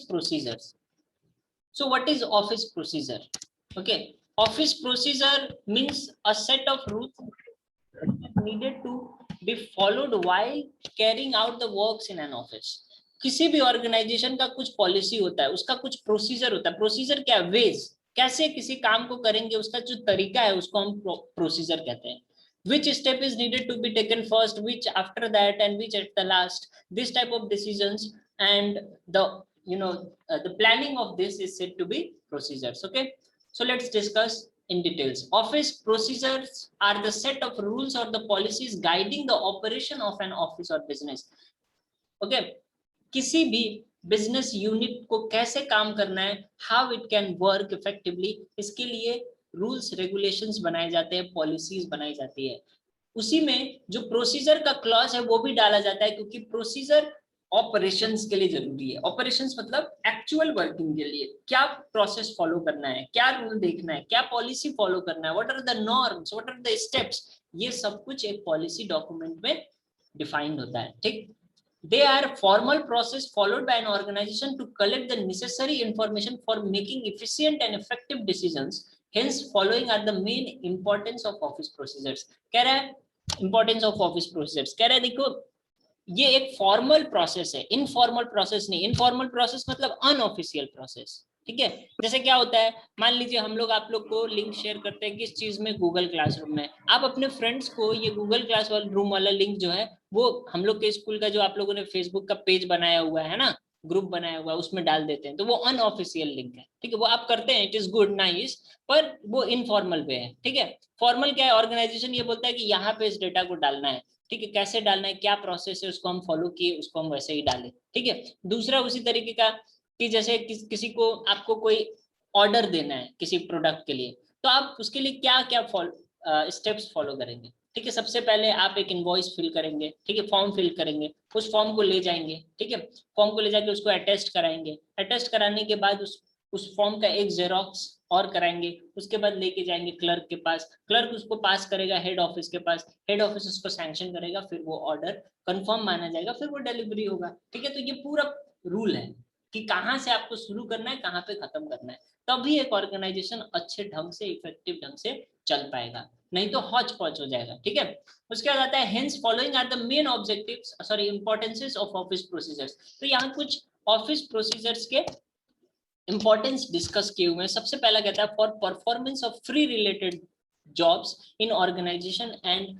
procedures. So what is office procedure? Okay, office procedure means a set of rules needed to be followed while carrying out the works in an office. किसी भी organisation का कुछ policy होता है, उसका कुछ procedure होता है. प्रोसीजर क्या? वेज, कैसे किसी काम को करेंगे, उसका जो तरीका है उसको हम प्रोसीजर कहते हैं. Which step is needed to be taken first, which after that, and which at the last. This type of decisions and the the planning of this is said to be procedures. Okay, so let's discuss in details. Office procedures are the set of rules or the policies guiding the operation of an office or business. Okay, किसी भी business unit को कैसे काम करना है, how it can work effectively, इसके लिए rules regulations बनाए जाते हैं, पॉलिसीज बनाई जाती है. उसी में जो प्रोसीजर का क्लॉज है वो भी डाला जाता है, क्योंकि प्रोसीजर ऑपरेशंस के लिए जरूरी है. ऑपरेशंस मतलब एक्चुअल वर्किंग के लिए क्या प्रोसेस फॉलो करना है, क्या रूल देखना है, क्या पॉलिसी फॉलो करना है, what are the norms, what are the steps, ये सब कुछ एक पॉलिसी डॉक्यूमेंट में डिफाइंड होता है. ठीक, they are formal process followed by an organization to collect the necessary information for making efficient and effective decisions. Hence following are the main importance of office procedures. कह रहा है importance of office procedures, कह रहा है देखो ये एक formal process है, इनफॉर्मल प्रोसेस नहीं. इनफॉर्मल प्रोसेस मतलब अनऑफिशियल प्रोसेस. ठीक है, जैसे क्या होता है, मान लीजिए हम लोग आप लोग को लिंक शेयर करते हैं किस चीज में, गूगल क्लासरूम में. आप अपने फ्रेंड्स को ये गूगल क्लास रूम वाला लिंक जो है वो हम लोग के स्कूल का जो आप लोगों ने फेसबुक का पेज बनाया हुआ है ना, ग्रुप बनाया हुआ है, उसमें डाल देते हैं, तो वो अनऑफिशियल लिंक है. ठीक है, वो आप करते हैं, इट इज गुड, नाइस, पर वो इनफॉर्मल वे है. ठीक है, फॉर्मल क्या है, ऑर्गेनाइजेशन ये बोलता है कि यहाँ पे इस डेटा को डालना है. ठीक है, कैसे डालना है, क्या प्रोसेस है, उसको हम फॉलो किए, उसको हम वैसे ही डालें. ठीक है, दूसरा उसी तरीके का कि जैसे किसी को आपको कोई ऑर्डर देना है किसी प्रोडक्ट के लिए, तो आप उसके लिए क्या क्या स्टेप्स फॉलो करेंगे. ठीक है, सबसे पहले आप एक इनवॉइस फिल करेंगे. ठीक है, फॉर्म फिल करेंगे, उस फॉर्म को ले जाएंगे. ठीक है, फॉर्म को ले जाके उसको अटेस्ट कराएंगे. अटेस्ट कराने के बाद उस फॉर्म का एक जेरोक्स और कराएंगे. उसके बाद लेके जाएंगे क्लर्क के पास, क्लर्क उसको पास करेगा हेड ऑफिस के पास, हेड ऑफिस उसको सैंक्शन करेगा, फिर वो ऑर्डर कंफर्म माना जाएगा, फिर वो डिलीवरी होगा. ठीक है, तो ये पूरा रूल है कि कहाँ से आपको शुरू करना है, कहाँ पे खत्म करना है. तभी एक ऑर्गेनाइजेशन अच्छे ढंग से, इफेक्टिव ढंग से चल पाएगा, नहीं तो हौच पौच हो जाएगा. ठीक है, उसके बाद आता है hence following are the main objectives sorry importances of office procedures. तो यहाँ कुछ ऑफिस प्रोसीजर्स के इंपॉर्टेंस डिस्कस किए हुए हैं. सबसे पहला कहता है for performance of free related jobs in organisation and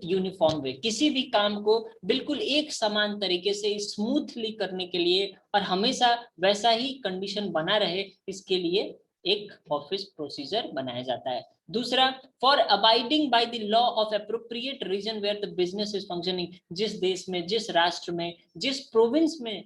uniform way. किसी भी काम को बिल्कुल एक समान तरीके से स्मूथली करने के लिए और हमेशा वैसा ही कंडीशन बना रहे, इसके लिए एक ऑफिस प्रोसीजर बनाया जाता है. दूसरा, for abiding by the law of appropriate reason where the business is functioning. जिस देश में, जिस राष्ट्र में, जिस प्रोविंस में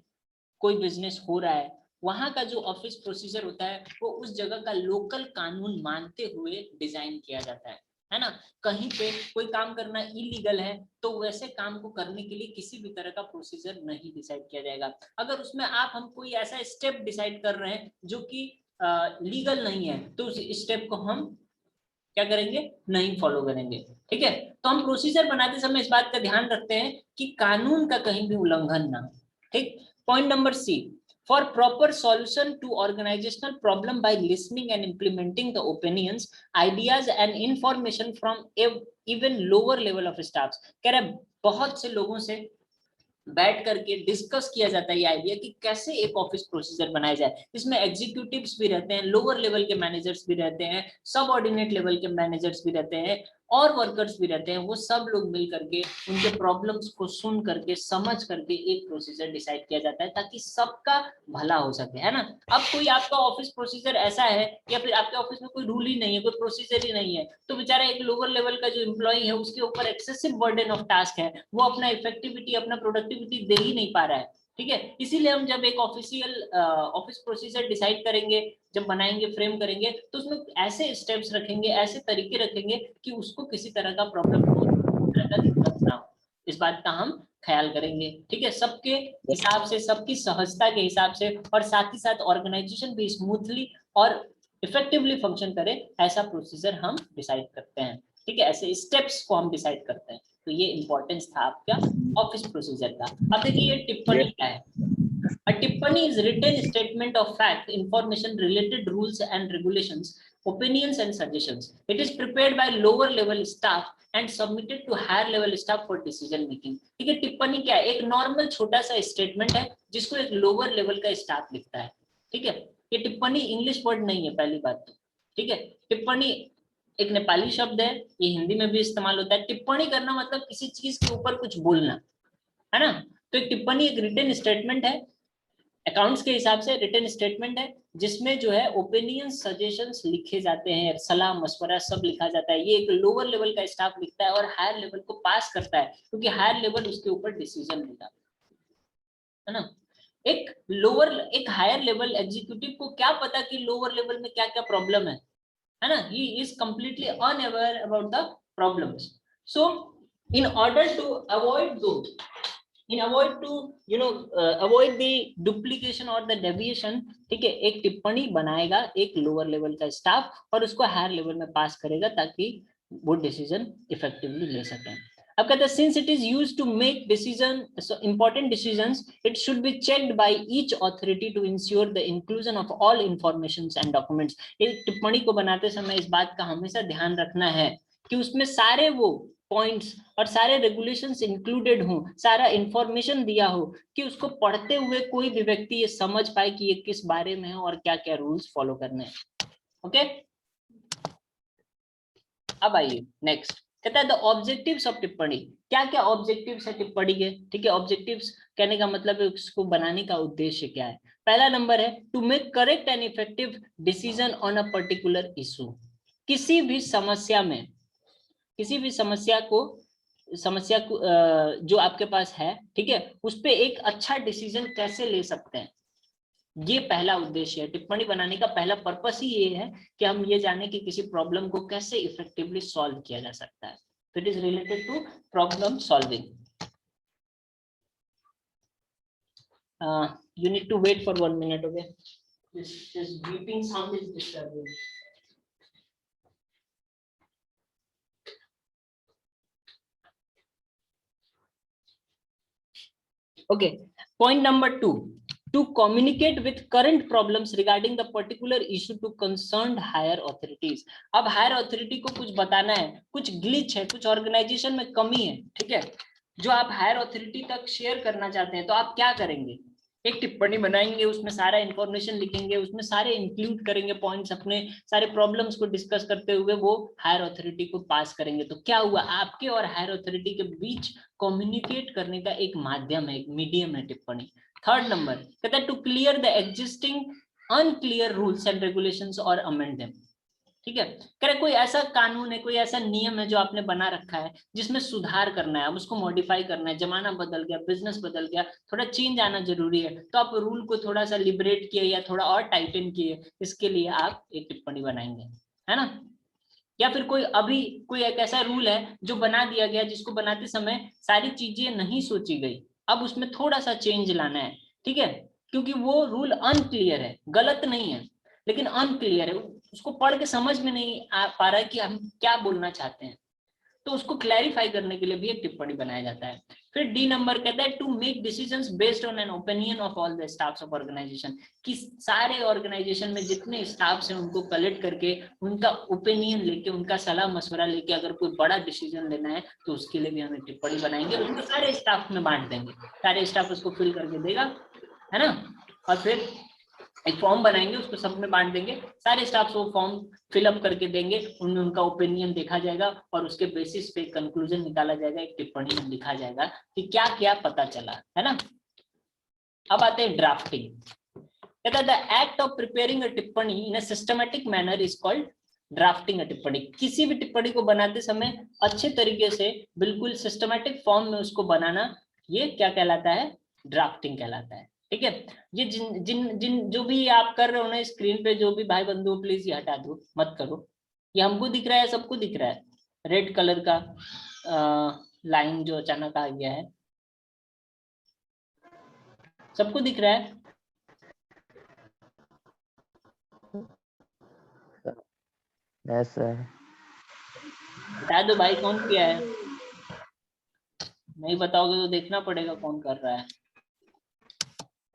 कोई बिजनेस हो रहा है, वहां का जो ऑफिस प्रोसीजर होता है वो उस जगह का लोकल कानून मानते हुए डिजाइन किया जाता है ना. कहीं पे कोई काम करना इलीगल है तो वैसे काम को करने के लिए किसी भी तरह का प्रोसीजर नहीं डिसाइड किया जाएगा. अगर उसमें हम कोई ऐसा स्टेप डिसाइड कर रहे हैं जो कि लीगल नहीं है, तो उस स्टेप को हम क्या करेंगे, नहीं फॉलो करेंगे. ठीक है, तो हम प्रोसीजर बनाते समय इस बात का ध्यान रखते हैं कि कानून का कहीं भी उल्लंघन ना. ठीक, point number C, for proper solution to organizational problem by listening and implementing the opinions, ideas and information from even lower level of staffs. कह रहे बहुत से लोगों से बैठ करके डिस्कस किया जाता है ये आइडिया कि कैसे एक ऑफिस प्रोसीजर बनाया जाए. इसमें एग्जीक्यूटिव्स भी रहते हैं, लोअर लेवल के मैनेजर्स भी रहते हैं, सबऑर्डिनेट लेवल के मैनेजर्स भी रहते हैं और वर्कर्स भी रहते हैं. वो सब लोग मिल करके उनके प्रॉब्लम्स को सुन करके, समझ करके एक प्रोसीजर डिसाइड किया जाता है ताकि सबका भला हो सके, है ना. अब कोई आपका ऑफिस प्रोसीजर ऐसा है या फिर आपके ऑफिस में कोई रूल ही नहीं है, कोई प्रोसीजर ही नहीं है, तो बेचारा एक लोअर लेवल का जो एम्प्लॉई है उसके ऊपर एक्सेसिव बर्डन ऑफ टास्क है, वो अपना इफेक्टिविटी, अपना प्रोडक्टिविटी दे ही नहीं पा रहा है. ठीक है, इसीलिए हम जब एक ऑफिस प्रोसीजर डिसाइड करेंगे, जब बनाएंगे, फ्रेम करेंगे, तो उसमें ऐसे स्टेप्स रखेंगे, ऐसे तरीके रखेंगे कि उसको किसी तरह का प्रॉब्लम दिक्कत ना हो. इस बात का हम ख्याल करेंगे. ठीक है, सबके हिसाब से, सबकी सहजता के हिसाब से, और साथ ही साथ ऑर्गेनाइजेशन भी स्मूथली और इफेक्टिवली फंक्शन करे, ऐसा प्रोसीजर हम डिसाइड करते हैं. ठीक है, ऐसे स्टेप्स को हम डिसाइड करते हैं. तो ये इंपॉर्टेंस था आपका ऑफिस प्रोसीजर का. अब देखिए ये टिप्पणी क्या है. A tippani is written statement of fact, information, related rules and regulations, opinions and suggestions. It is prepared by lower level staff and submitted to higher level staff for decision making. ठीक है, टिप्पणी क्या है? एक normal छोटा सा statement है जिसको एक लोअर लेवल का स्टाफ लिखता है। ठीक है, ये टिप्पणी इंग्लिश वर्ड नहीं है पहली बात तो। ठीक है, टिप्पणी एक नेपाली शब्द है, ये हिंदी में भी इस्तेमाल होता है। टिप्पणी करना मतलब किसी चीज के ऊपर कुछ बोलना, है ना। तो एक टिप्पणी एक रिटन स्टेटमेंट है, अकाउंट्स के हिसाब से रिटन स्टेटमेंट है, जिसमें जो है ओपिनियन सजेशंस लिखे जाते हैं, सलाह मशवरा सब लिखा जाता है। ये एक लोअर लेवल का स्टाफ लिखता है और हायर लेवल को पास करता है, क्योंकि हायर लेवल उसके ऊपर डिसीजन लेता है ना। एक हायर लेवल एग्जीक्यूटिव को क्या पता कि लोअर लेवल में क्या क्या प्रॉब्लम है ना। He is completely unaware about the problems. So in order to avoid do avoid the duplication or the deviation, ठीक है, एक टिप्पणी बनाएगा एक लोअर लेवल का स्टाफ और उसको हायर लेवल में पास करेगा ताकि वो डिसीजन इफेक्टिवली ले सकें। अब कहते हैं since it is used to make decision important decisions, it should be checked by each authority to ensure the inclusion of all informations and documents. इस टिप्पणी को बनाते समय इस बात का हमेशा ध्यान रखना है कि उसमें सारे वो पॉइंट्स और सारे रेगुलेशंस इंक्लूडेड हो, सारा इंफॉर्मेशन दिया हो कि उसको पढ़ते हुए कोई भी व्यक्ति ये समझ पाए कि ये किस बारे में है और क्या क्या रूल्स फॉलो करने हैं। ओके, अब आइए नेक्स्ट, कहता है द ऑब्जेक्टिव्स ऑफ टिप्पणी। क्या क्या ऑब्जेक्टिव्स है टिप्पणी के? ठीक है, ऑब्जेक्टिव्स कहने का मतलब है उसको बनाने का उद्देश्य क्या है। पहला नंबर है to make correct and effective decision on a particular issue. किसी भी समस्या में, किसी भी समस्या को जो आपके पास है, ठीक है, उस पे एक अच्छा डिसीजन कैसे ले सकते हैं, ये पहला उद्देश्य है। टिप्पणी बनाने का पहला पर्पस ही ये है कि हम ये जाने कि किसी प्रॉब्लम को कैसे इफेक्टिवली सॉल्व किया जा सकता है। तो it is related to problem solving. You need to wait for 1 minute, okay? This beeping sound is disturbing. Okay, point number 2, to communicate with current problems regarding the particular issue to concerned higher authorities। अब higher authority को कुछ बताना है, कुछ glitch है, कुछ organisation में कमी है, ठीक है, जो आप हायर अथॉरिटी तक शेयर करना चाहते हैं। तो आप क्या करेंगे, एक टिप्पणी बनाएंगे, उसमें सारा इंफॉर्मेशन लिखेंगे, उसमें सारे इंक्लूड करेंगे पॉइंट्स, अपने सारे प्रॉब्लम्स को डिस्कस करते हुए वो हायर अथॉरिटी को पास करेंगे। तो क्या हुआ, आपके और हायर अथॉरिटी के बीच कम्युनिकेट करने का एक माध्यम है, एक मीडियम है टिप्पणी। थर्ड नंबर कहता है to clear the existing unclear rules and regulations और अमेंड देम। ठीक है, कह रहे कोई ऐसा कानून है, कोई ऐसा नियम है जो आपने बना रखा है जिसमें सुधार करना है, अब उसको मॉडिफाई करना है, जमाना बदल गया, बिजनेस बदल गया, थोड़ा चेंज आना जरूरी है, तो आप रूल को थोड़ा सा लिबरेट किए या थोड़ा और टाइटन किए, इसके लिए आप एक टिप्पणी बनाएंगे, है ना। या फिर कोई एक ऐसा रूल है जो बना दिया गया, जिसको बनाते समय सारी चीजें नहीं सोची गई, अब उसमें थोड़ा सा चेंज लाना है, ठीक है, क्योंकि वो रूल अनक्लियर है, गलत नहीं है लेकिन अनक्लियर है, उसको पढ़ के समझ में नहीं आ पा रहा है कि हम क्या बोलना चाहते हैं, तो उसको क्लैरिफाई करने के लिए भी एक टिप्पणी बनाया जाता है। फिर डी नंबर कहता है to make decisions based on an opinion of all the staffs of organisation, कि सारे ऑर्गेनाइजेशन में जितने स्टाफ्स हैं उनको कलेक्ट करके उनका ओपिनियन लेके, उनका सलाह मशवरा लेके अगर कोई बड़ा डिसीजन लेना है तो उसके लिए भी हम एक टिप्पणी बनाएंगे, उसको सारे स्टाफ में बांट देंगे, सारे स्टाफ उसको फिल करके देगा, है ना। और फिर एक फॉर्म बनाएंगे, उसको सब में बांट देंगे, सारे स्टाफ वो फॉर्म फिलअप करके देंगे, उनमें उनका ओपिनियन देखा जाएगा और उसके बेसिस पे कंक्लूजन निकाला जाएगा, एक टिप्पणी में लिखा जाएगा कि क्या क्या पता चला, है ना। अब आते हैं ड्राफ्टिंग। कहता है the act of preparing a टिप्पणी in a systematic manner is called drafting a टिप्पणी। किसी भी टिप्पणी को बनाते समय अच्छे तरीके से बिल्कुल सिस्टमैटिक फॉर्म में उसको बनाना, ये क्या कहलाता है, ड्राफ्टिंग कहलाता है। ठीक है, ये जिन जिन जिन जो भी आप कर रहे हो ना स्क्रीन पे, जो भी भाई बंधु प्लीज ये हटा दो, मत करो, ये हमको दिख रहा है, सबको दिख रहा है, रेड कलर का लाइन जो अचानक आ गया है, सबको दिख रहा है। Yes sir. बता दो भाई कौन किया है, नहीं बताओगे तो देखना पड़ेगा कौन कर रहा है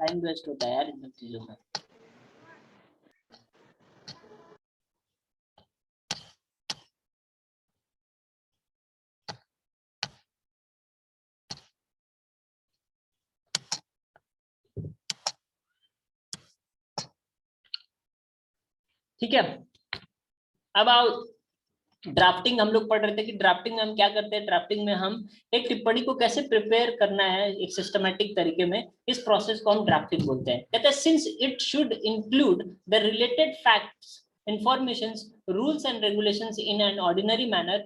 टाइम वेस्ट होता है यार इन सब चीजों में। ठीक है, अब आओ ड्राफ्टिंग। हम लोग पढ़ रहे थे कि ड्राफ्टिंग में हम क्या करते हैं। ड्राफ्टिंग में हम एक टिप्पणी को कैसे प्रिपेयर करना है एक सिस्टमैटिक तरीके में, इस प्रोसेस को हम ड्राफ्टिंग बोलते हैं। कहते हैं since it should include the related facts, informations, rules and regulations in an ordinary manner,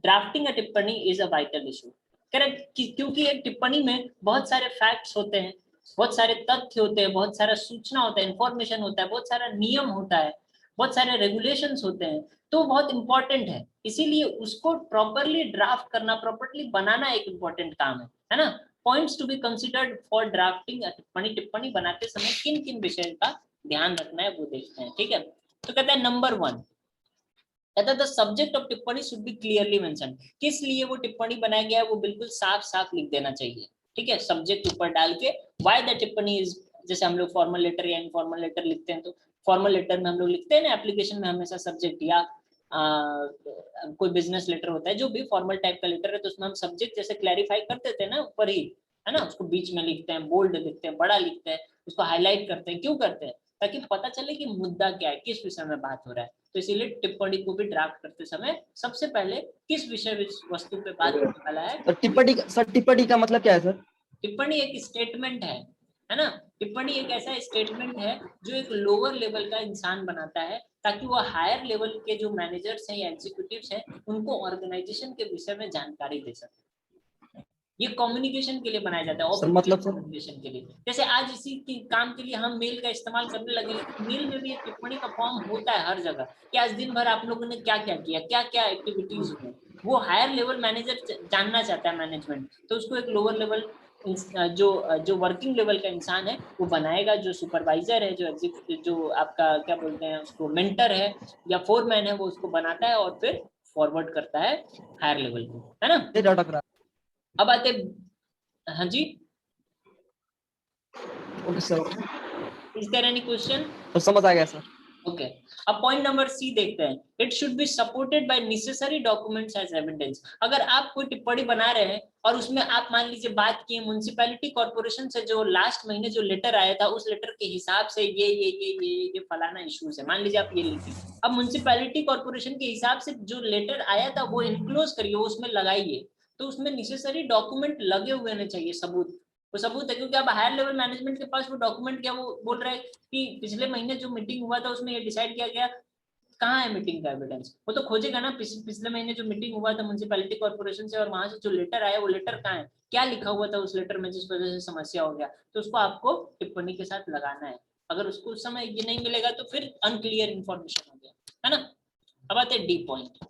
drafting a टिप्पणी is a vital issue. Correct, क्योंकि एक टिप्पणी में बहुत सारे फैक्ट्स होते हैं, बहुत सारे तथ्य होते हैं, बहुत सारा सूचना होता है, इंफॉर्मेशन होता है, बहुत सारा नियम होता है, बहुत सारे रेगुलेशंस होते हैं, तो बहुत इंपॉर्टेंट है। इसीलिए उसको प्रॉपरली ड्राफ्ट करना, प्रॉपरली बनाना एक इंपॉर्टेंट काम है ना। Points to be considered for drafting टिप्पणी, टिप्पणी बनाते समय किन किन विषय का ध्यान रखना है वो देखते हैं। ठीक है, तो कहता है नंबर 1, कहता है द सब्जेक्ट ऑफ टिप्पणी शुड बी क्लियरली मेंशन। किस लिए वो टिप्पणी बनाया गया है वो बिल्कुल साफ साफ लिख देना चाहिए। ठीक है, सब्जेक्ट ऊपर डाल के व्हाई द टिप्पणी इज, जैसे हम लोग फॉर्मल लेटर या इनफॉर्मल लेटर लिखते हैं, तो फॉर्मल लेटर में हम लोग लिखते हैं ना, एप्लीकेशन में हमेशा सब्जेक्ट, या कोई बिजनेस लेटर होता है जो भी फॉर्मल टाइप का लेटर है, तो उसमें हम सब्जेक्ट जैसे क्लैरिफाई कर देते हैं ना ऊपर ही, है ना, उसको बीच में लिखते हैं, बोल्ड लिखते हैं, बड़ा लिखते हैं, उसको हाईलाइट करते हैं। क्यों करते हैं? ताकि पता चले कि मुद्दा क्या है, किस विषय में बात हो रहा है। तो इसीलिए टिप्पणी को भी ड्राफ्ट करते समय सबसे पहले किस विषय वस्तु पे बात होने वाला है। टिप्पणी का मतलब क्या है सर? टिप्पणी एक स्टेटमेंट है ना। टिप्पणी एक ऐसा स्टेटमेंट है जो एक लोअर लेवल का इंसान बनाता है, ताकि वो हायर लेवल के जो मैनेजर्स हैं या एग्जीक्यूटिव्स हैं उनको ऑर्गेनाइजेशन के विषय में जानकारी दे सके। ये कम्युनिकेशन के लिए बनाया जाता है, सर मतलब सर कम्युनिकेशन के लिए। जैसे आज इसी की काम के लिए हम मेल का इस्तेमाल करने लगे, लेकिन मेल में भी एक टिप्पणी का फॉर्म होता है हर जगह कि आज दिन भर आप लोगों ने क्या क्या किया, क्या क्या एक्टिविटीज हुई। वो हायर लेवल मैनेजर जानना चाहता है मैनेजमेंट, तो उसको एक लोअर लेवल जो वर्किंग लेवल का इंसान है वो बनाएगा, जो सुपरवाइजर है, जो आपका क्या बोलते हैं उसको, मेंटर है या फोरमैन है, वो उसको बनाता है और फिर फॉरवर्ड करता है हायर लेवल को, है ना। अब आते, हाँ जी, okay sir, is there any question? तो समझ आ गया सर। ओके, अब पॉइंट नंबर सी देखते हैं। It should be supported by necessary documents as evidence. अगर आप कोई टिप्पणी बना रहे हैं और उसमें आप मान लीजिए बात किए म्युनिसिपैलिटी कॉर्पोरेशन से, जो लास्ट महीने जो लेटर आया था उस लेटर के हिसाब से ये फलाना इश्यूज है, मान लीजिए आप ये लिखिए। अब म्युनिसिपैलिटी कॉर्पोरेशन के हिसाब से जो लेटर आया था वो इनक्लोज करिए, उसमें लगाइए, तो उसमें नेसेसरी डॉक्यूमेंट लगे हुए होने चाहिए, सबूत। वो सबूत है, क्योंकि अब हायर लेवल मैनेजमेंट के पास वो डॉक्यूमेंट क्या, वो बोल रहा है कि पिछले महीने जो मीटिंग हुआ था उसमें ये डिसाइड किया गया, कहाँ है मीटिंग का एविडेंस? वो तो खोजेगा ना, पिछले महीने जो मीटिंग हुआ था म्युनिसिपैलिटी कॉर्पोरेशन से और वहां से जो लेटर आया वो लेटर कहाँ है, क्या लिखा हुआ था उस लेटर में जिस वजह से समस्या हो गया, तो उसको आपको टिप्पणी के साथ लगाना है। अगर उसको उस समय ये नहीं मिलेगा तो फिर अनक्लियर इंफॉर्मेशन हो गया, है ना। अब आते हैं डी पॉइंट,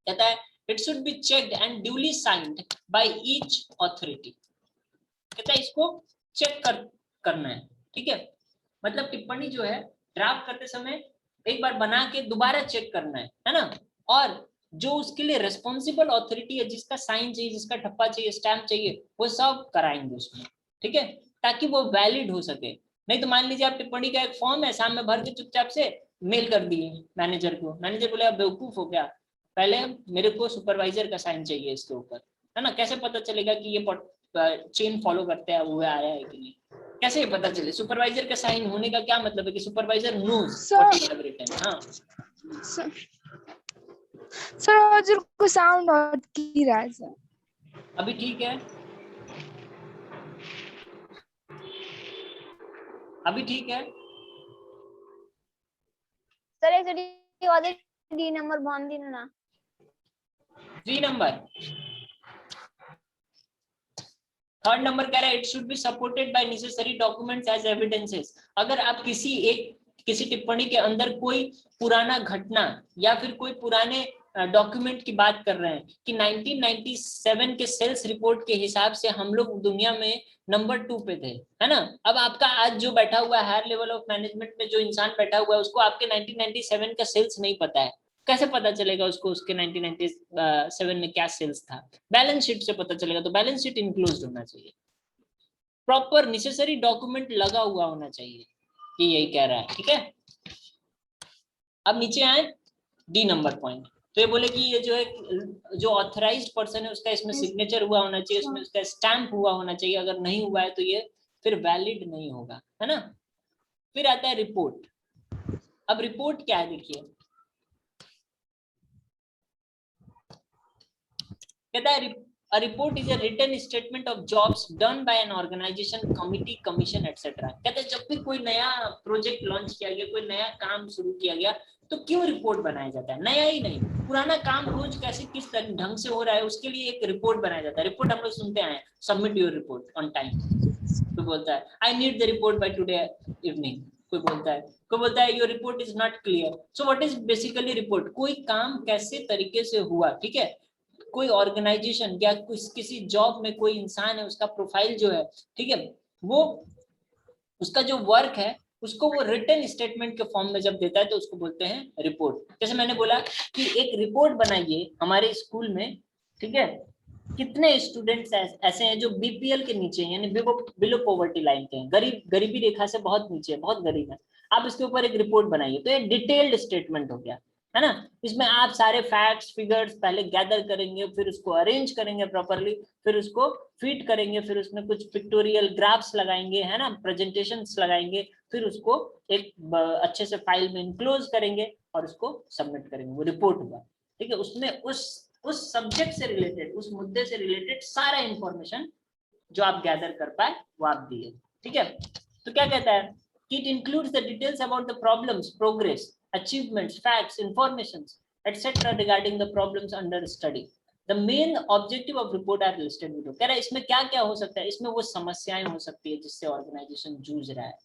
कहता है it should be checked and duly signed bye each authority. कहता है इसको चेक करना है। ठीक है, मतलब टिप्पणी जो है ड्राफ्ट करते समय एक बार बना के दोबारा चेक करना है ना। और जो उसके लिए रिस्पॉन्सिबल अथॉरिटी है, जिसका साइन चाहिए, जिसका ठप्पा चाहिए, स्टैम्प चाहिए, वो सब कराएंगे उसमें। ठीक है, ताकि वो वैलिड हो सके। नहीं तो मान लीजिए आप टिप्पणी का एक फॉर्म है सामने भर के चुपचाप से मेल कर दिए मैनेजर को, मैनेजर बोले आप बेवकूफ हो क्या, पहले मेरे को सुपरवाइजर का साइन चाहिए इसके ऊपर, है ना। कैसे पता चलेगा कि ये चेन फॉलो करते हैं हुए आया है कि नहीं, कैसे पता चले? सुपरवाइजर का साइन होने का क्या मतलब है कि supervisor knows what you have written. हाँ सर हजुर को साउन्ड अटकिरहेछ। अभी ठीक है, अभी ठीक है। सर एकचोटि अझै डी नम्बर भनिदिनु न। 3 नंबर, थर्ड नंबर कह रहा है it should be supported by necessary documents as evidences. अगर आप किसी टिप्पणी के अंदर कोई पुराना घटना या फिर कोई पुराने डॉक्यूमेंट की बात कर रहे हैं कि 1997 के सेल्स रिपोर्ट के हिसाब से हम लोग दुनिया में नंबर 2 पे थे, है ना। अब आपका आज जो बैठा हुआ है हायर लेवल ऑफ मैनेजमेंट में जो इंसान बैठा हुआ है उसको आपके 1997 का सेल्स नहीं पता है, कैसे पता चलेगा उसको उसके 1997 में क्या सेल्स था? बैलेंस शीट से पता चलेगा, तो बैलेंस शीट इंक्लूड होना चाहिए। प्रॉपर नेसेसरी डॉक्यूमेंट लगा हुआ होना चाहिए, ये यही कह रहा है। ठीक है, अब नीचे आए डी नंबर पॉइंट, तो ये बोले कि ये जो है जो ऑथराइज्ड पर्सन है उसका इसमें सिग्नेचर हुआ होना चाहिए, उसमें उसका स्टैंप हुआ होना चाहिए, अगर नहीं हुआ है तो ये फिर वैलिड नहीं होगा, है ना। फिर आता है रिपोर्ट। अब रिपोर्ट क्या है देखिए, कहता है a report is a written statement of jobs done by an organization, committee, commission, etc. कहते हैं जब भी कोई नया प्रोजेक्ट लॉन्च किया गया, कोई नया काम शुरू किया गया, तो क्यों रिपोर्ट बनाया जाता है? नया ही नहीं, पुराना काम रोज कैसे किस तरह ढंग से हो रहा है उसके लिए एक रिपोर्ट बनाया जाता है। रिपोर्ट हम लोग सुनते आए, submit your report on time, कोई बोलता है I need the report by today evening, कोई बोलता है your report is not clear. So what is basically report? कोई काम कैसे तरीके से हुआ, ठीक है, कोई ऑर्गेनाइजेशन या किसी जॉब में कोई इंसान है, उसका प्रोफाइल जो है, ठीक है, वो उसका जो वर्क है उसको वो रिटन स्टेटमेंट के फॉर्म में जब देता है तो उसको बोलते हैं रिपोर्ट। जैसे मैंने बोला कि एक रिपोर्ट बनाइए हमारे स्कूल में, ठीक है, कितने स्टूडेंट्स ऐसे हैं जो बीपीएल के नीचे हैं, यानी बिलो पॉवर्टी लाइन के हैं, गरीबी रेखा से बहुत नीचे है, बहुत गरीब है, आप इसके ऊपर एक रिपोर्ट बनाइए, तो एक डिटेल्ड स्टेटमेंट हो गया, है ना। इसमें आप सारे फैक्ट्स फिगर्स पहले गैदर करेंगे, फिर उसको अरेंज करेंगे प्रॉपरली, फिर उसको फिट करेंगे, फिर उसमें कुछ पिक्टोरियल ग्राफ्स लगाएंगे, है ना, प्रेजेंटेशंस लगाएंगे, फिर उसको एक अच्छे से फाइल में इनक्लोज करेंगे और उसको सबमिट करेंगे, वो रिपोर्ट हुआ। ठीक है, उसमें उस सब्जेक्ट से रिलेटेड, उस मुद्दे से रिलेटेड सारा इंफॉर्मेशन जो आप गैदर कर पाए वो आप दिए। ठीक है, तो क्या कहता है, it includes the details about the problems, progress, achievements, facts, informations, etc. regarding the problems under study. The main objective of report are listed below. कह रहा है इसमें क्या क्या हो सकता है, इसमें वो समस्याएं हो सकती है जिससे ऑर्गेनाइजेशन जूझ रहा है,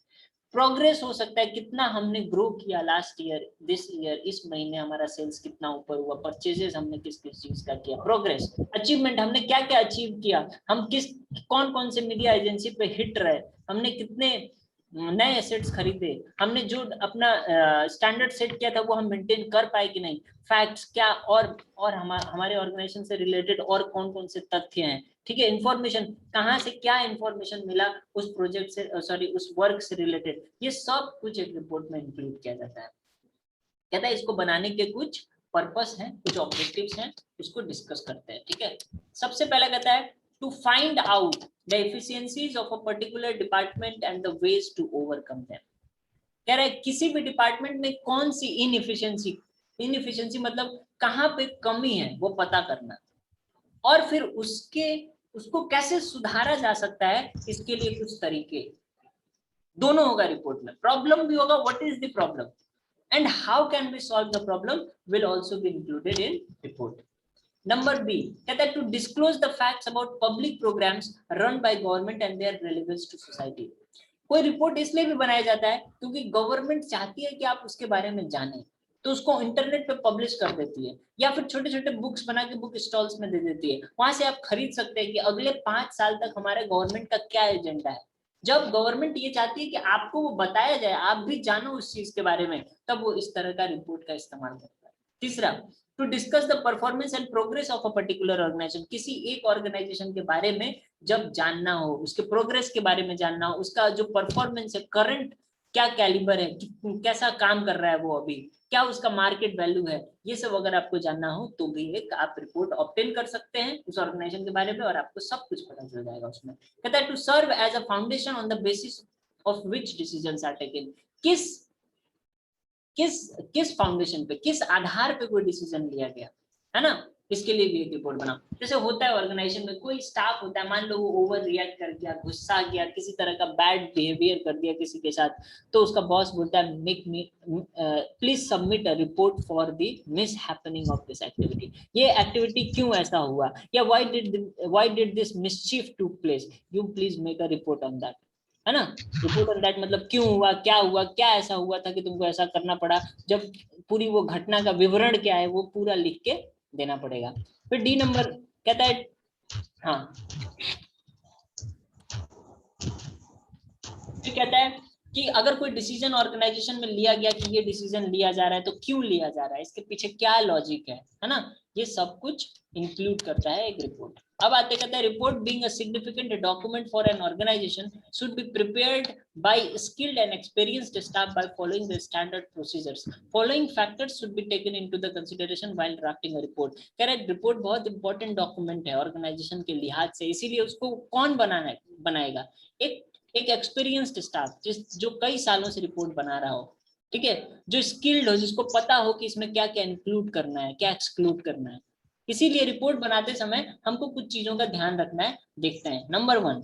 प्रोग्रेस हो सकता है, कितना हमने ग्रो किया लास्ट ईयर, दिस ईयर, इस महीने हमारा सेल्स कितना ऊपर हुआ, परचेजेस हमने किस किस चीज का किया, प्रोग्रेस, अचीवमेंट, हमने क्या क्या अचीव किया, हम कौन कौन से मीडिया एजेंसी पे हिट रहे, हमने कितने नए एसेट्स खरीदे, हमने जो अपना स्टैंडर्ड सेट किया था वो हम मेंटेन कर पाए कि नहीं, फैक्ट्स क्या, और हमारे ऑर्गेनाइजेशन से रिलेटेड और कौन कौन से तथ्य हैं, ठीक है, इंफॉर्मेशन, कहाँ से क्या इंफॉर्मेशन मिला उस प्रोजेक्ट से, सॉरी उस वर्क से रिलेटेड, ये सब कुछ एक रिपोर्ट में इंक्लूड किया जाता है। कहता है इसको बनाने के कुछ पर्पस हैं, कुछ ऑब्जेक्टिव्स हैं, उसको डिस्कस करते हैं। ठीक है, सबसे पहला कहता है to find out the efficiencies of a particular department and the ways to overcome them. कह रहा है किसी भी डिपार्टमेंट में कौन सी इनएफिशिएंसी मतलब कहाँ पे कमी है वो पता करना, और फिर उसको कैसे सुधारा जा सकता है, इसके लिए कुछ तरीके, दोनों होगा रिपोर्ट में, प्रॉब्लम भी होगा, what is the problem and how can we solve the problem will also be included in report. Number B कहता है to disclose the facts about public programs run by government and their relevance to society. कोई report इसलिए भी बनाया जाता है क्योंकि government चाहती है कि आप उसके बारे में जानें, तो उसको इंटरनेट पे पब्लिश कर देती है, या फिर छोटे छोटे बुक्स बना के बुक स्टॉल्स में दे देती है, वहां से आप खरीद सकते हैं कि अगले 5 साल तक हमारे गवर्नमेंट का क्या एजेंडा है। जब गवर्नमेंट ये चाहती है कि आपको वो बताया जाए, आप भी जानो उस चीज के बारे में, तब वो इस तरह का रिपोर्ट का इस्तेमाल करता है। तीसरा, to discuss the performance and progress of a particular organisation, किसी एक ऑर्गेनाइजेशन के बारे में जब जानना हो, उसके प्रोग्रेस के बारे में जानना हो, उसका जो परफॉर्मेंस है, करंट क्या कैलिबर है, कैसा काम कर रहा है वो अभी, क्या उसका मार्केट वैल्यू है, ये सब अगर आपको जानना हो तो भी एक आप रिपोर्ट ऑब्टेन कर सकते हैं उस ऑर्गेनाइजेशन के बारे में, और आपको सब कुछ पता चल जाएगा उसमें। कहता है to serve as a foundation on the basis of which decisions are taken, किस फाउंडेशन पे, किस आधार पे कोई डिसीजन लिया गया, है ना, इसके लिए भी एक रिपोर्ट बनाओ। जैसे होता है ऑर्गेनाइजेशन में, कोई स्टाफ होता है, मान लो वो ओवर रिएक्ट कर गया, गुस्सा गया, किसी तरह का बैड बिहेवियर कर दिया किसी के साथ, तो उसका बॉस बोलता है make me please submit a report for the mishappening of this activity, ये एक्टिविटी क्यों ऐसा हुआ, या why did this mischief to place, you please make a report on that, है ना। रिपोर्ट ऑन दैट मतलब क्यों हुआ, क्या ऐसा हुआ था कि तुमको ऐसा करना पड़ा, जब पूरी वो घटना का विवरण क्या है वो पूरा लिख के देना पड़ेगा। फिर डी नंबर कहता है, हाँ, फिर कहता है कि अगर कोई डिसीजन ऑर्गेनाइजेशन में लिया गया कि ये डिसीजन लिया जा रहा है तो क्यों लिया जा रहा है, इसके पीछे क्या लॉजिक है ना, ये सब कुछ इंक्लूड करता है एक रिपोर्ट। अब आते कहते हैं report being a significant document for an organisation should be prepared by skilled and experienced staff by following the standard procedures. Following factors should be taken into the consideration while drafting a report. कह रहे report बहुत important document है organisation के लिहाज से, इसीलिए उसको कौन बनाएगा? एक एक्सपीरियंस्ड स्टाफ जो कई सालों से रिपोर्ट बना रहा हो, ठीक है, जो स्किल्ड हो, जिसको पता हो कि इसमें क्या क्या इंक्लूड करना है, क्या एक्सक्लूड करना है। इसीलिए रिपोर्ट बनाते समय हमको कुछ चीजों का ध्यान रखना है। देखते हैं number 1,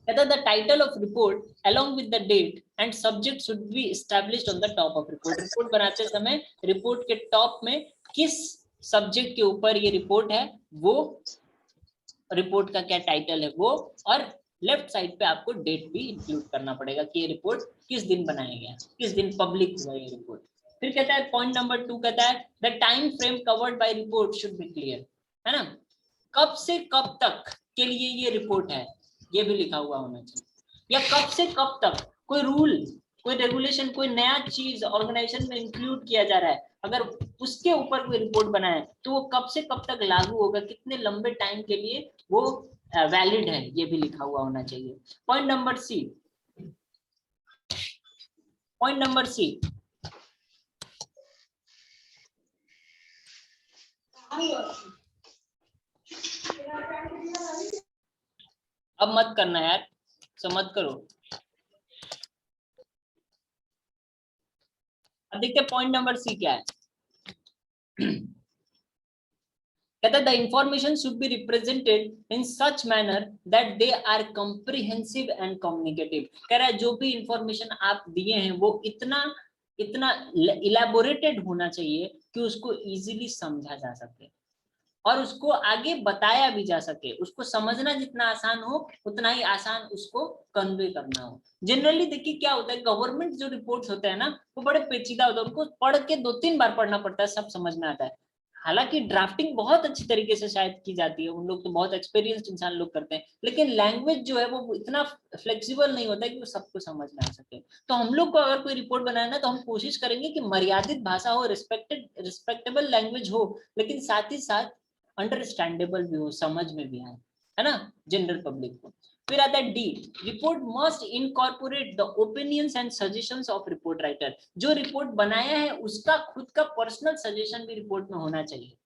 the title of report along with the date and subject should be established on the top of report. Report बनाते समय रिपोर्ट के टॉप में किस सब्जेक्ट के ऊपर ये रिपोर्ट है, वो रिपोर्ट का क्या टाइटल है वो, और लेफ्ट साइड पे आपको डेट भी इंक्लूड करना पड़ेगा कि ये रिपोर्ट किस दिन बनाया गया, किस दिन पब्लिक हुआ ये रिपोर्ट। फिर कहता है पॉइंट नंबर 2 कहता है the time frame covered by report should be clear, है ना, कब से कब तक के लिए ये रिपोर्ट है ये भी लिखा हुआ होना चाहिए, या कब से कब तक कोई रूल, कोई रेगुलेशन, कोई नया चीज ऑर्गेनाइजेशन में इंक्लूड किया जा रहा है, अगर उसके ऊपर कोई रिपोर्ट बनाए तो वो कब से कब तक लागू होगा, कितने लंबे टाइम के लिए वो वैलिड है, ये भी लिखा हुआ होना चाहिए। पॉइंट नंबर सी, अब मत करना यार, सो मत करो। अब देखते हैं पॉइंट नंबर सी क्या है। कहता है the information should be represented in such manner that they are comprehensive and communicative. कह रहा है जो भी इंफॉर्मेशन आप दिए हैं वो इतना इलेबोरेटेड होना चाहिए कि उसको इजीली समझा जा सके और उसको आगे बताया भी जा सके, उसको समझना जितना आसान हो उतना ही आसान उसको कन्वे करना हो। जनरली देखिए क्या होता है, गवर्नमेंट जो रिपोर्ट्स होते हैं ना वो बड़े पेचीदा होता है, उनको पढ़ के 2-3 बार पढ़ना पड़ता है, सब समझ में आता है। हालांकि ड्राफ्टिंग बहुत अच्छी तरीके से शायद की जाती है, उन लोग तो बहुत एक्सपीरियंस्ड इंसान लोग करते हैं, लेकिन लैंग्वेज जो है वो इतना फ्लेक्सिबल नहीं होता है कि वो सबको समझ में आ सके। तो हम लोग को अगर कोई रिपोर्ट बनाना है तो हम कोशिश करेंगे कि मर्यादित भाषा हो, रिस्पेक्टेबल लैंग्वेज हो, लेकिन साथ ही साथ अंडरस्टैंडेबल भी हो, समझ में भी आए, है ना, जनरल पब्लिक को। फिर आता है D, report must incorporate the opinions and suggestions of report writer. जो रिपोर्ट बनाया है उसका खुद का पर्सनल सजेशन भी रिपोर्ट में होना चाहिए,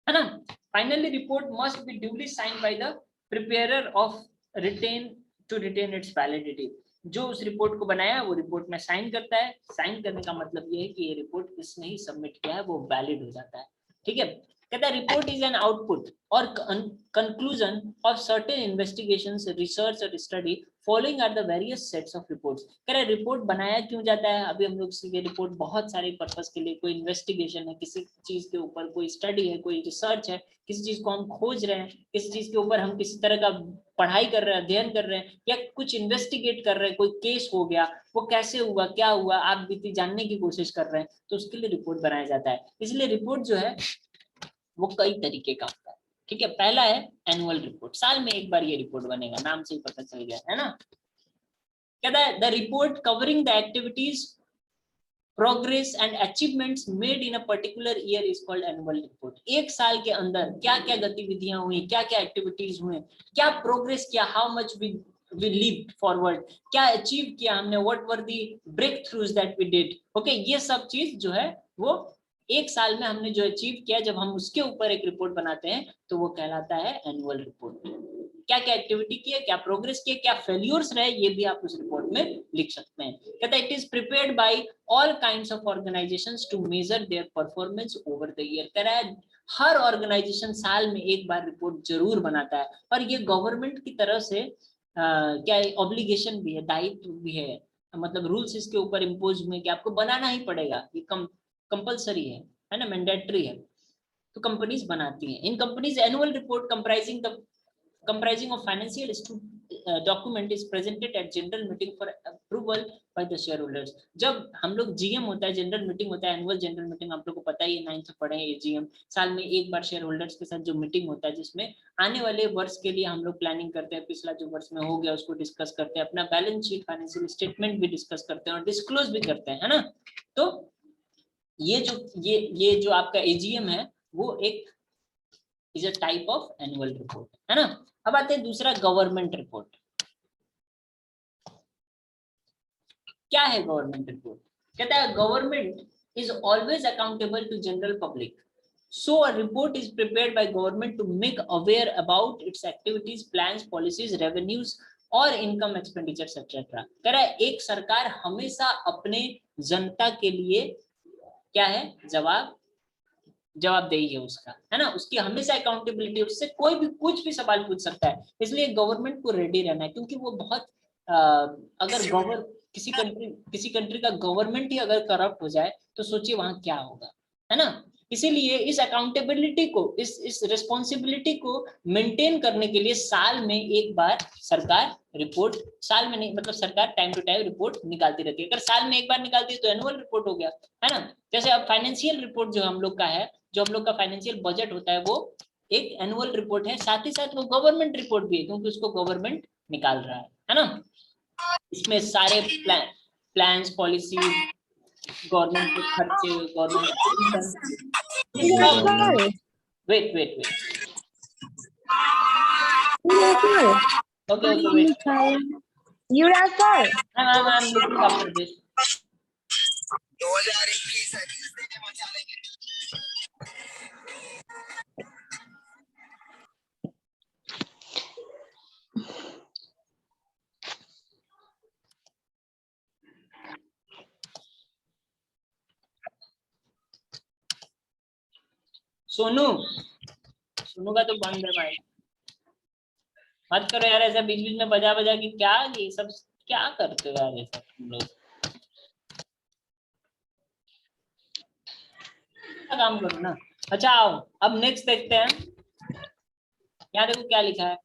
है ना। Finally report must be duly signed by the preparer of retain its validity. जो उस रिपोर्ट को बनाया है वो रिपोर्ट में साइन करता है। साइन करने का मतलब ये है कि ये रिपोर्ट किसने ही सबमिट किया है वो वैलिड हो जाता है, ठीक है। कहता है रिपोर्ट इज एन आउटपुट और conclusion of certain investigations, research और study following are the various sets of reports. कह रहे रिपोर्ट बनाया क्यों जाता है, अभी हम लोग सीखे रिपोर्ट बहुत सारे पर्पस के लिए, कोई इन्वेस्टिगेशन है किसी चीज के ऊपर, कोई स्टडी है, कोई रिसर्च है, किसी चीज को हम खोज रहे हैं, किसी चीज के ऊपर हम किसी तरह का पढ़ाई कर रहे हैं, अध्ययन कर रहे हैं, या कुछ इन्वेस्टिगेट कर रहे हैं, कोई केस हो गया, वो कैसे हुआ, क्या हुआ, आप बीती जानने की कोशिश कर रहे हैं, तो उसके लिए रिपोर्ट बनाया जाता है। इसलिए रिपोर्ट जो है वो कई तरीके का होता है, ठीक है। पहला है एनुअल रिपोर्ट, साल में एक बार ये रिपोर्ट बनेगा, नाम से ही पता चल गया, है ना। कहता है the report covering the activities, progress and achievements made in a particular year is called annual report. एक साल के अंदर क्या क्या गतिविधियां हुई, क्या क्या एक्टिविटीज हुए, क्या प्रोग्रेस किया, how much we leaved forward, क्या अचीव किया हमने, what were the breakthroughs that we did, okay, ये सब चीज जो है वो एक साल में हमने जो अचीव किया, जब हम उसके ऊपर एक रिपोर्ट बनाते हैं तो वो कहलाता है एनुअल रिपोर्ट। क्या क्या एक्टिविटी की है, क्या प्रोग्रेस की है, क्या फेल्यूर्स रहे, ये भी आप उस रिपोर्ट में लिख सकते हैं। कहता है it is prepared by all kinds of organisations to measure their performance over the year. कह रहा है हर ऑर्गेनाइजेशन साल में एक बार रिपोर्ट जरूर बनाता है, और ये गवर्नमेंट की तरफ से क्या ऑब्लिगेशन भी है, दायित्व भी है, मतलब रूल्स इसके ऊपर इम्पोज हुए कि आपको बनाना ही पड़ेगा, ये कंपलसरी है ना, मैंडेटरी है, तो कंपनीज बनाती हैं। इन companies annual report comprising of financial document is presented at general meeting for approval by the shareholders। जब हम लोग जीएम होता है, जनरल मीटिंग होता है, एनुअल जनरल मीटिंग आप लोग को पता ही है, 9th से पढ़े हैं ये जीएम, साल में एक बार शेयर होल्डर्स के साथ जो मीटिंग होता है जिसमें आने वाले वर्ष के लिए हम लोग प्लानिंग करते हैं, पिछला जो वर्ष में हो गया उसको डिस्कस करते हैं, अपना बैलेंस शीट फाइनेंशियल स्टेटमेंट भी डिस्कस करते हैं और डिस्क्लोज भी करते हैं, है ना। तो ये जो आपका एजीएम है वो एक is a type of annual report, है ना। अब आते हैं दूसरा, गवर्नमेंट रिपोर्ट। क्या है गवर्नमेंट रिपोर्ट? कहता है government is always accountable to general public, so a report is prepared by government to make aware about its activities, plans, policies, revenues और इनकम एक्सपेंडिचर एक्सेट्रा। कह रहा है एक सरकार हमेशा अपने जनता के लिए क्या है, जवाबदेही है उसका, है ना, उसकी हमेशा अकाउंटेबिलिटी, उससे कोई भी कुछ भी सवाल पूछ सकता है। इसलिए गवर्नमेंट को रेडी रहना है, क्योंकि वो बहुत अगर किसी कंट्री का गवर्नमेंट ही अगर करप्ट हो जाए तो सोचिए वहां क्या होगा, है ना। इसीलिए इस अकाउंटेबिलिटी को, इस रिस्पॉन्सिबिलिटी को मेंटेन करने के लिए साल में एक बार सरकार रिपोर्ट, साल में नहीं मतलब सरकार टाइम टू टाइम रिपोर्ट निकालती रहती है। अगर साल में एक बार निकालती है तो एनुअल रिपोर्ट हो गया, है ना। जैसे अब फाइनेंशियल रिपोर्ट जो हम लोग का है, जो हम लोग का फाइनेंशियल बजट होता है, वो एक एनुअल रिपोर्ट है, साथ ही साथ वो गवर्नमेंट रिपोर्ट भी है, क्योंकि उसको गवर्नमेंट निकाल रहा है ना। इसमें सारे प्लान्स, पॉलिसी, गवर्नमेंट के खर्चे, government wait okay wait, Yuvraj sir, I'm looking after this. Sonu का तो बंद है भाई, मत करो यार ऐसा बीच बीच में बजा के, क्या ये सब क्या करते हो यार, ये सब तुम लोग काम करो ना। अच्छा आओ अब नेक्स्ट देखते हैं, यहाँ देखो क्या लिखा है।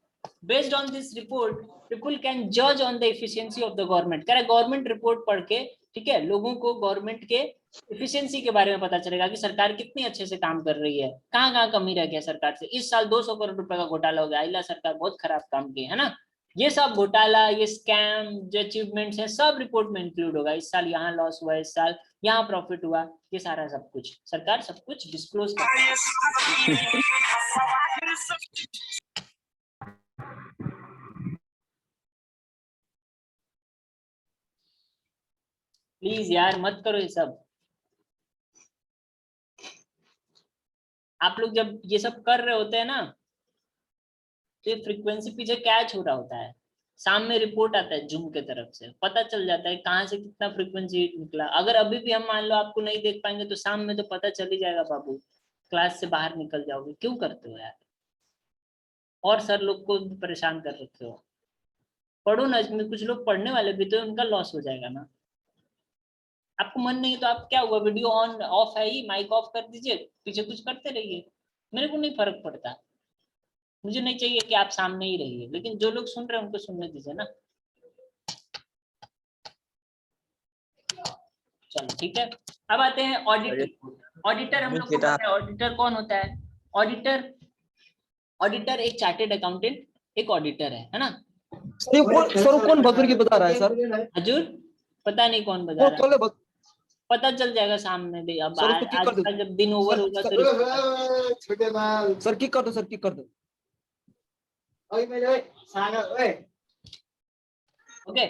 Based on this report people can जज on the efficiency of the government. कह रहा है गवर्नमेंट रिपोर्ट पढ़ के, ठीक है, लोगों को गवर्नमेंट के एफिशिएंसी के बारे में पता चलेगा कि सरकार कितनी अच्छे से काम कर रही है, कहाँ कहाँ कमी रह गया सरकार से। इस साल 200 करोड़ रुपए का घोटाला हो गया, आइला सरकार बहुत खराब काम की, है ना। ये सब घोटाला, ये स्कैम, जो अचीवमेंट्स है, सब रिपोर्ट में इंक्लूड होगा। इस साल यहाँ लॉस हुआ, इस साल यहाँ प्रॉफिट हुआ, ये सारा सब कुछ सरकार सब कुछ डिस्क्लोज करती है। प्लीज यार मत करो ये सब। आप लोग जब ये सब कर रहे होते हैं ना, तो ये फ्रीक्वेंसी पीछे कैच हो रहा होता है, सामने रिपोर्ट आता है जूम के तरफ से, पता चल जाता है कहाँ से कितना फ्रीक्वेंसी निकला। अगर अभी भी हम मान लो आपको नहीं देख पाएंगे तो शाम में तो पता चल ही जाएगा बाबू, क्लास से बाहर निकल जाओगे। क्यों करते हो यार, और सर लोग को परेशान कर रखे हो। पढ़ो ना, इसमें कुछ लोग पढ़ने वाले भी तो उनका लॉस हो जाएगा ना। आपको मन नहीं है तो आप क्या हुआ, वीडियो ऑन ऑफ है ही, माइक ऑफ कर दीजिए, पीछे कुछ करते रहिए, मेरे को नहीं फर्क पड़ता। मुझे नहीं चाहिए कि आप सामने ही रहिए, लेकिन जो लोग सुन रहे हैं उनको सुनने दीजिए ना। चलो ठीक है, अब आते हैं ऑडिटर। ऑडिटर हम लोग को पता है ऑडिटर कौन होता है। ऑडिटर एक चार्टेड अकाउंटेंट एक ऑडिटर है ना। सर कौन बदर की बता रहा है सर? हजूर पता नहीं कौन बता रहा है, पता चल जाएगा सामने दे। अब आज का जब दिन ओवर होगा तो सर किक कर दो। ओके,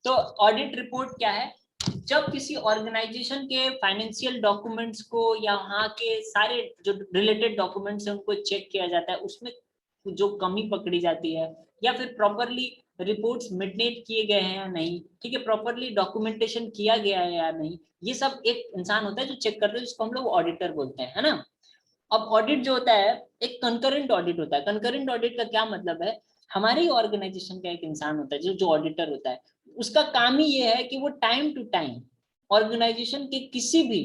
तो ऑडिट रिपोर्ट क्या है? जब किसी ऑर्गेनाइजेशन के फाइनेंशियल डॉक्यूमेंट्स को या वहाँ के सारे जो रिलेटेड डॉक्यूमेंट्स हैं उनको चेक किया जाता है, उसमें जो कमी पकड़ी जाती है या फिर प्रॉपरली रिपोर्ट्स मिडनेट किए गए हैं या नहीं, ठीक है, प्रॉपरली डॉक्यूमेंटेशन किया गया है या नहीं, ये सब एक इंसान होता है जो चेक करता है, जिसको हम लोग ऑडिटर बोलते हैं, है ना। अब ऑडिट जो होता है एक कंकरेंट ऑडिट होता है। कंकरेंट ऑडिट का क्या मतलब है? हमारे ही ऑर्गेनाइजेशन का एक इंसान होता है जो ऑडिटर होता है, उसका काम ही ये है कि वो टाइम टू टाइम ऑर्गेनाइजेशन के किसी भी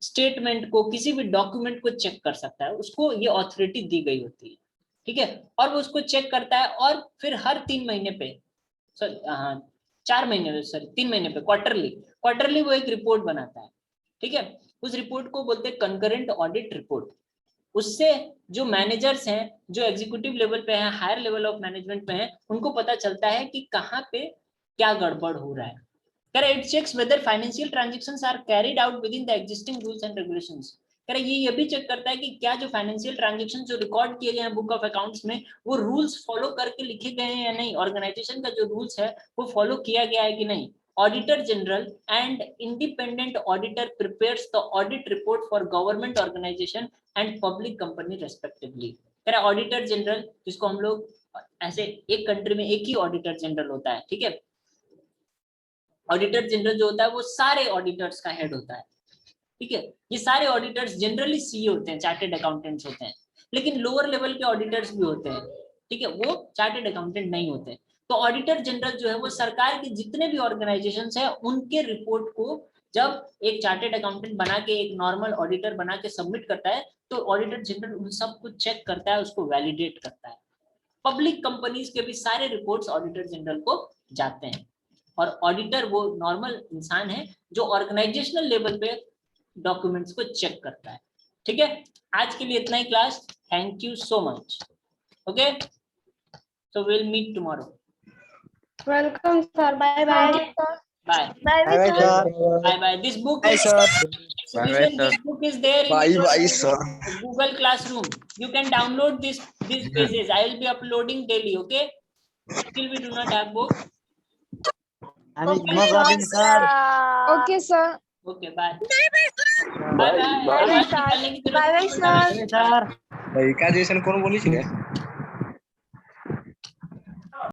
स्टेटमेंट को, किसी भी डॉक्यूमेंट को चेक कर सकता है, उसको ये ऑथोरिटी दी गई होती है, ठीक है। और वो उसको चेक करता है और फिर हर 3 महीने पे, सॉरी हाँ 4 महीने, सॉरी 3 महीने पे, क्वार्टरली वो एक रिपोर्ट बनाता है, ठीक है। उस रिपोर्ट को बोलते हैं कंकरेंट ऑडिट रिपोर्ट। उससे जो मैनेजर्स हैं, जो एग्जीक्यूटिव लेवल पे हैं, हायर लेवल ऑफ मैनेजमेंट पे हैं, उनको पता चलता है कि कहाँ पे क्या गड़बड़ हो रहा है, कह रहा है, it checks whether financial transactions are carried out within the existing rules and regulations. कह रहा है ये भी चेक करता है कि क्या जो फाइनेंशियल ट्रांजेक्शन जो रिकॉर्ड किए गए हैं बुक ऑफ अकाउंट्स में वो रूल्स फॉलो करके लिखे गए हैं या नहीं, ऑर्गेनाइजेशन का जो रूल्स है वो फॉलो किया गया है कि नहीं. Auditor general and independent auditor prepares the audit report for government organisation and public company respectively. कह रहा है ऑडिटर जनरल, जिसको हम लोग ऐसे एक कंट्री में एक ही ऑडिटर जनरल होता है, ठीक है. ऑडिटर जनरल जो होता है वो सारे ऑडिटर्स का हेड होता है, ठीक है. ये सारे ऑडिटर्स जनरली सीए होते हैं, चार्टेड अकाउंटेंट्स होते हैं, लेकिन लोअर लेवल के ऑडिटर्स भी होते हैं, ठीक है, वो चार्टेड अकाउंटेंट नहीं होते. तो ऑडिटर जनरल जो है वो सरकार के जितने भी ऑर्गेनाइजेशंस हैं उनके रिपोर्ट को जब एक चार्टेड अकाउंटेंट बना के एक नॉर्मल ऑडिटर बना के सबमिट करता है तो ऑडिटर जनरल उन सब को चेक करता है, उसको वैलिडेट करता है. पब्लिक कंपनीज के भी सारे रिपोर्ट्स ऑडिटर जनरल को जाते हैं, और ऑडिटर वो नॉर्मल इंसान है जो ऑर्गेनाइजेशनल लेवल पे डॉक्यूमेंट्स को चेक करता है. ठीक है, आज के लिए इतना ही class. Thank you so much. Okay, so will meet tomorrow. Welcome sir. Bye bye. Bye bye sir. Bye bye. This book is this book is there in Google Classroom. You can download these pages. I will be uploading daily. Okay, still we do not have book. Okay, sir. Okay, bye. Bye bye. Bye bye, sir. एकादेशन कोण बोली